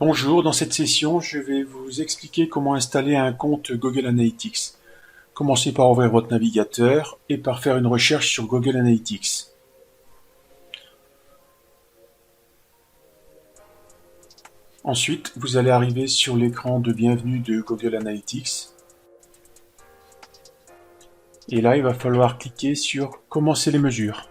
Bonjour, dans cette session, je vais vous expliquer comment installer un compte Google Analytics. Commencez par ouvrir votre navigateur et par faire une recherche sur Google Analytics. Ensuite, vous allez arriver sur l'écran de bienvenue de Google Analytics. Et là, il va falloir cliquer sur Commencer les mesures.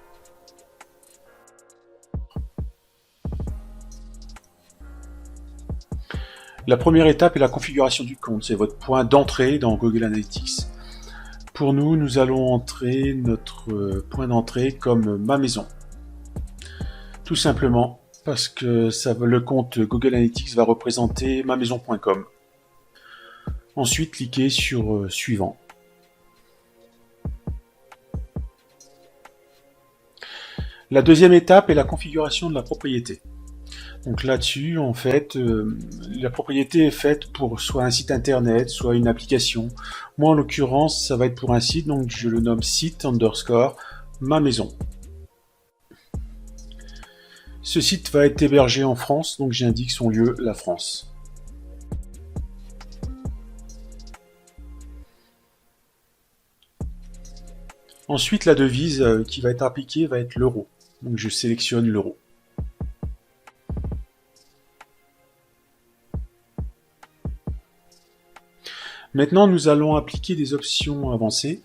La première étape est la configuration du compte, c'est votre point d'entrée dans Google Analytics. Pour nous, nous allons entrer notre point d'entrée comme ma maison. Tout simplement parce que le compte Google Analytics va représenter mamaison.com. Ensuite, cliquez sur Suivant. La deuxième étape est la configuration de la propriété. Donc là-dessus, en fait, la propriété est faite pour soit un site internet, soit une application. Moi, en l'occurrence, ça va être pour un site, donc je le nomme site _ ma maison. Ce site va être hébergé en France, donc j'indique son lieu, la France. Ensuite, la devise qui va être appliquée va être l'euro. Donc je sélectionne l'euro. Maintenant, nous allons appliquer des options avancées,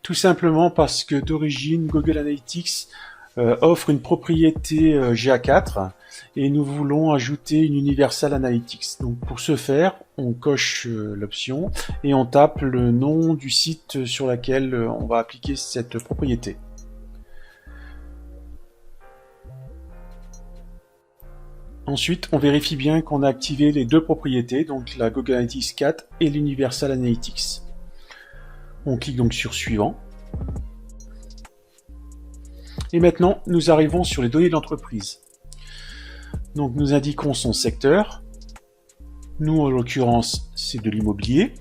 tout simplement parce que d'origine, Google Analytics offre une propriété GA4 et nous voulons ajouter une Universal Analytics. Donc pour ce faire, on coche l'option et on tape le nom du site sur lequel on va appliquer cette propriété. Ensuite, on vérifie bien qu'on a activé les deux propriétés, donc la Google Analytics 4 et l'Universal Analytics. On clique donc sur Suivant. Et maintenant, nous arrivons sur les données de l'entreprise. Donc nous indiquons son secteur. Nous, en l'occurrence, c'est de l'immobilier.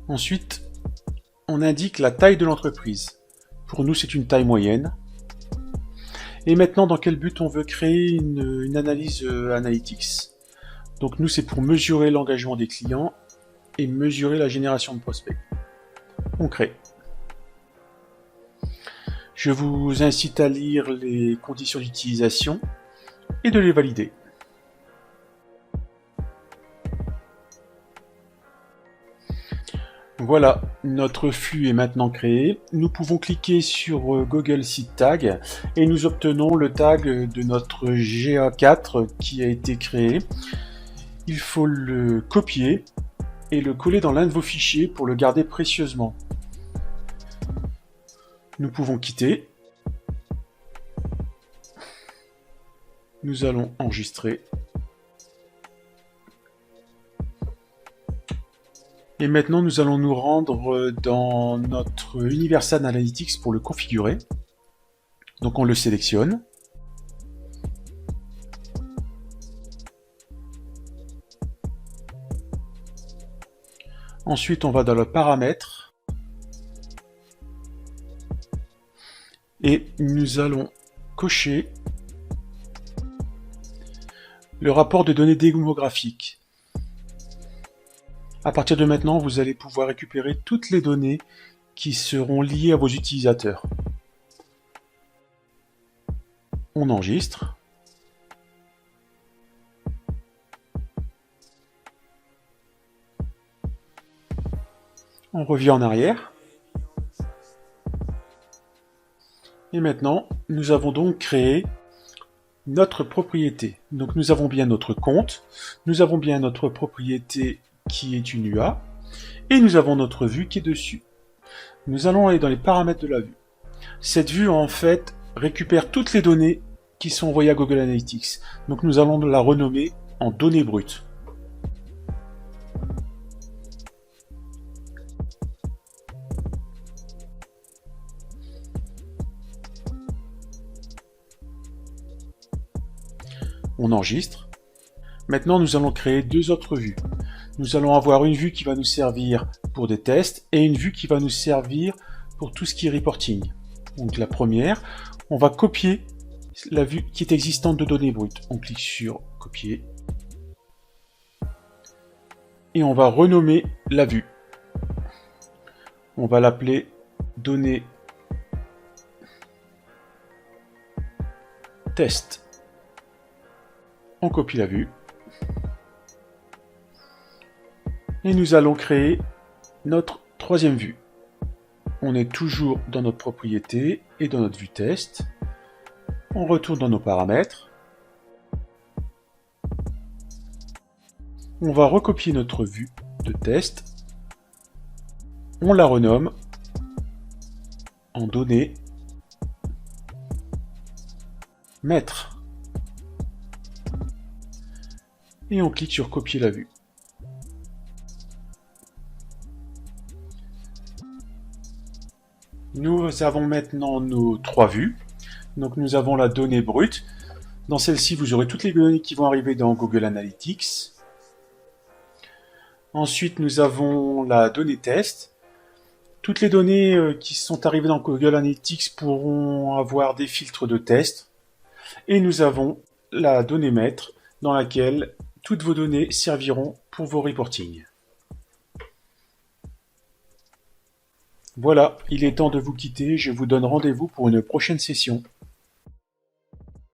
Ensuite, on indique la taille de l'entreprise. Pour nous, c'est une taille moyenne. Et maintenant, dans quel but on veut créer une analyse Analytics? Donc nous, c'est pour mesurer l'engagement des clients et mesurer la génération de prospects. On crée. Je vous incite à lire les conditions d'utilisation et de les valider. Voilà, notre flux est maintenant créé. Nous pouvons cliquer sur Google Site Tag et nous obtenons le tag de notre GA4 qui a été créé. Il faut le copier et le coller dans l'un de vos fichiers pour le garder précieusement. Nous pouvons quitter. Nous allons enregistrer. Et maintenant, nous allons nous rendre dans notre Universal Analytics pour le configurer. Donc on le sélectionne. Ensuite, on va dans le paramètre. Et nous allons cocher le rapport de données démographiques. À partir de maintenant, vous allez pouvoir récupérer toutes les données qui seront liées à vos utilisateurs. On enregistre. On revient en arrière. Et maintenant, nous avons donc créé notre propriété. Donc nous avons bien notre compte, nous avons bien notre propriété qui est une UA, et nous avons notre vue qui est dessus. Nous allons aller dans les paramètres de la vue. Cette vue, en fait, récupère toutes les données qui sont envoyées à Google Analytics. Donc nous allons la renommer en données brutes. On enregistre. Maintenant, nous allons créer deux autres vues. Nous allons avoir une vue qui va nous servir pour des tests et une vue qui va nous servir pour tout ce qui est reporting. Donc la première, on va copier la vue qui est existante de données brutes. On clique sur copier. Et on va renommer la vue. On va l'appeler données test. On copie la vue. Et nous allons créer notre troisième vue. On est toujours dans notre propriété et dans notre vue test. On retourne dans nos paramètres. On va recopier notre vue de test. On la renomme en données maître. Et on clique sur copier la vue. Nous avons maintenant nos trois vues. Donc nous avons la donnée brute. Dans celle-ci, vous aurez toutes les données qui vont arriver dans Google Analytics. Ensuite, nous avons la donnée test. Toutes les données qui sont arrivées dans Google Analytics pourront avoir des filtres de test. Et nous avons la donnée maître dans laquelle toutes vos données serviront pour vos reportings. Voilà, il est temps de vous quitter. Je vous donne rendez-vous pour une prochaine session.